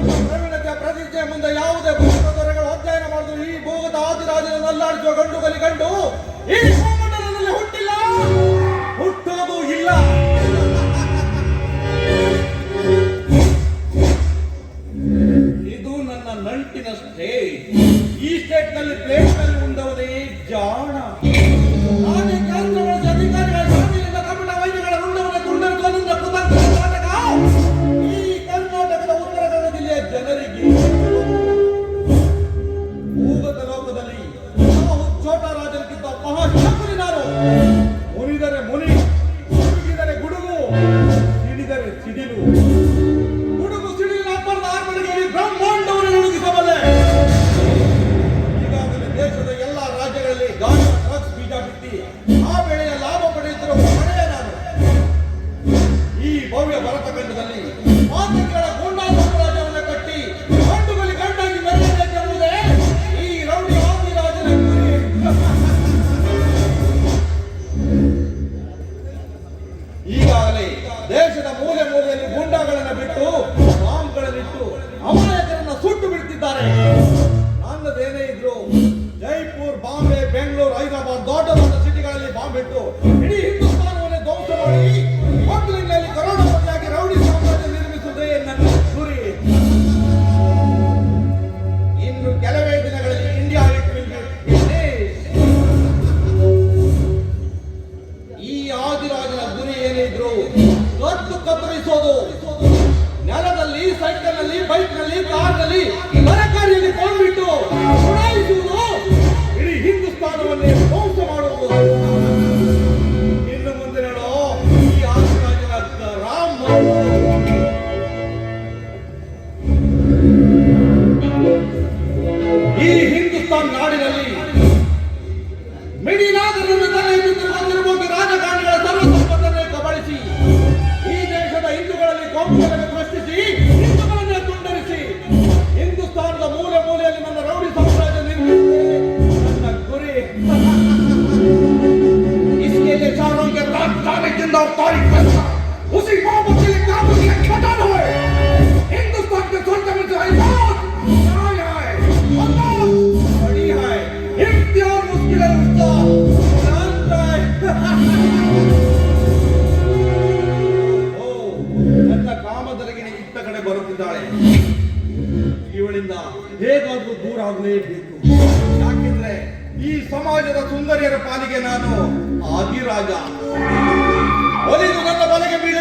ನನ್ನ ಪ್ರವೀಣತೆಯ ಪ್ರತಿಜ್ಞೆ ಮುಂದೆ ಯಾವುದೇ ಭೂಗತ ದೊರೆಗಳು ಅಧ್ಯಯನ ಮಾಡಿದ್ರು ಈ ಭೂಗತ ಆದಿರಾಜನನ್ನು ಅಲ್ಲಾಡಿಸುವ ಗಂಡು ಗಲಿಗಂಡು ಈ ಭೂಮಂಡಲದಲ್ಲಿ ಹುಟ್ಟಿಲ್ಲ, ಹುಟ್ಟೋದು ಇಲ್ಲ. ಇದು ನನ್ನ ನಂಟಿನ ಸ್ಟೇಟ್. ಈ ಸ್ಟೇಟ್ ನಲ್ಲಿ ಪ್ಲೇಟ್ ನಲ್ಲಿ ಉಂಡವನೇ ಜಾಣ. ಅಧಿಕಾರಿಗಳ ಶಾಮಿಲಿಂದ ಕಪಟ ವೈದ್ಯಗಳ ರುಂಡವನೇ ತುಂಡರಿಸುವುದರಿಂದ ಕುತಂತ್ರ ನಾಟಕ ಈ ಕರ್ನಾಟಕದ ಉತ್ತರ ಕನ್ನಡ ಜಿಲ್ಲೆಯ ಜನರಿಗೆ. ಭೂಗತ ಲೋಕದಲ್ಲಿ ಛೋಟ ರಾಜನಿಗಿದ್ದ ಮಹಾಶಕ್ತಿ ನಾನು. ಮುನಿದರೆ ಮುನಿ, ಗುಡುಗಿದರೆ ಗುಡುಗು, ಸಿಡಿದರೆ ಸಿಡಿಲು. ಗುಡುಗು ಸಿಡಿಲಿನ ಅಪ್ಪರದ ಆರ್ಮಡಿಗೆ ಈ ಬ್ರಹ್ಮಾಂಡವನ್ನು ನುಣುಗಿಸಬಲ್ಲೆ. ಈಗಾಗಲೇ ದೇಶದ ಎಲ್ಲಾ ರಾಜ್ಯಗಳಲ್ಲಿ ಗಾಂಜಾ ಡ್ರಗ್ಸ್ ಬೀಜ ಬಿತ್ತಿ ಆ ಬೆಳೆಯ ಲಾಭ ಪಡೆಯುತ್ತಿರುವ ಮಳೆಯ ನಾನು. ಈ ಭವ್ಯ ಭರತಖಂಡದಲ್ಲಿ ಮಾತೃಗಳ ಗೂಂಡಾ ಸಾಮ್ರಾಜ್ಯವನ್ನು ಕಟ್ಟಿ ಗಂಡುಗಲಿ ಗಂಡಾಗಿ ಮೆರೆಯಬೇಕೆಂಬುದೇ ಈ ರೌಡಿ ಆದಿರಾಜನ ಗುರಿ. ಈಗಾಗಲೇ ದೇಶದ ಮೂಲೆ ಮೂಲೆಯಲ್ಲಿ ಗೂಂಡಾಗಳನ್ನು ಬಿಟ್ಟು ಬಾಂಬ್ಗಳನ್ನಿಟ್ಟು ಅಮಾಯಕರನ್ನ ಸುಟ್ಟು ಬಿಡ್ತಿದ್ದಾರೆ. ನನ್ನದೇನೇ ಇದ್ರು ಜೈಪುರ್, ಬಾಂಬೆ, ಬೆಂಗಳೂರು, ಹೈದರಾಬಾದ್ ದೊಡ್ಡ ದೊಡ್ಡ ಸಿಟಿಗಳಲ್ಲಿ ಬಾಂಬ್ ಇಟ್ಟು ಇಡೀ ಹಿಂದೂಸ್ತಾನವನ್ನೇ ಧ್ವಂಸ ಮಾಡಿ ಮಕ್ಕಳಿನಲ್ಲಿ ಕರೋಡಪತಿಯಾಗಿ ರೌಡಿ ಸಾಮ್ರಾಜ್ಯ ನಿರ್ಮಿಸುವುದೇ ನನ್ನ ಗುರಿ. ಇನ್ನು ಕೆಲವೇ ದಿನಗಳಲ್ಲಿ India it will be finished. ಈ ಆದಿರಾಜನ ಗುರಿ ಏನಿದ್ರು ಕತ್ತು ಕತ್ತರಿಸೋದು. ನೆಲದಲ್ಲಿ, ಸೈಕಲ್ ನಲ್ಲಿ, ಬೈಕ್ ನಲ್ಲಿ, ಕಾರ್ ನಲ್ಲಿ, ತರಕಾರಿಯಲ್ಲಿ ಕೊಂಡ್ಬಿಟ್ಟು ಉಡಾಯಿಸುವುದು, ಇಡೀ ಹಿಂದೂಸ್ತಾನವನ್ನೇ ಧ್ವಂಸ ಮಾಡುವುದು. ಇನ್ನು ಮುಂದೆ ನೋಡೋ ಈ ಆದಿರಾಜನ ರಾಮ್. ಈ ಹಿಂದೂಸ್ತಾನ್ ನಾಡಿನಲ್ಲಿ ಮಿಡಿನಾಗರನ್ನು ತಲೆ ಎತ್ತಿರುವಂತಿರಬಹುದು ರಾಜಕಾರಣಿಗಳ ಸರ್ವ ಸಂಪತ್ತನ್ನೇ ಕಬಳಿಸಿ ಈ ದೇಶದ ಹಿಂದೂಗಳಲ್ಲಿ ಕೊಂಬುಗಳನ್ನು ಸೃಷ್ಟಿಸಿ ಹಿಂದೂಗಳನ್ನೇ ತುಂಡರಿಸಿ ಹಿಂದೂಸ್ತಾನದ ಮೂಲೆ ಮೂಲೆಯಲ್ಲಿ ನನ್ನ ರೌಡಿ ಸಾಮ್ರಾಜ್ಯ ನಿರ್ಮಿಸಿ ನನ್ನ ಗುರಿ. इसके लिए चारों के रात तारीख दिन और तारीख पैसा उसी मोहब्बत के लिए काबुल के खतन हुए हिंदुस्तान के सोचने में जो इबादत न्याय है, अल्लाह बड़ी है, इम्तिहान मुश्किल है उसका जानता है. ಓ ನನ್ನ ಕಾಮದರಗಿನ ಇತ್ತ ಕಡೆ ಬರುತ್ತಿದ್ದಾಳೆ. ಇವಳಿಂದ ಹೇಗಾದ್ರೂ ದೂರ ಆಗಲೇಬೇಕು. ಯಾಕೆಂದ್ರೆ ಈ ಸಮಾಜದ ಸುಂದರಿಯರ ಪಾಲಿಗೆ ನಾನು ಆದಿರಾಜ. ಒಲಿದು ನನ್ನ ಬಲೆಗೆ ಬೀಳ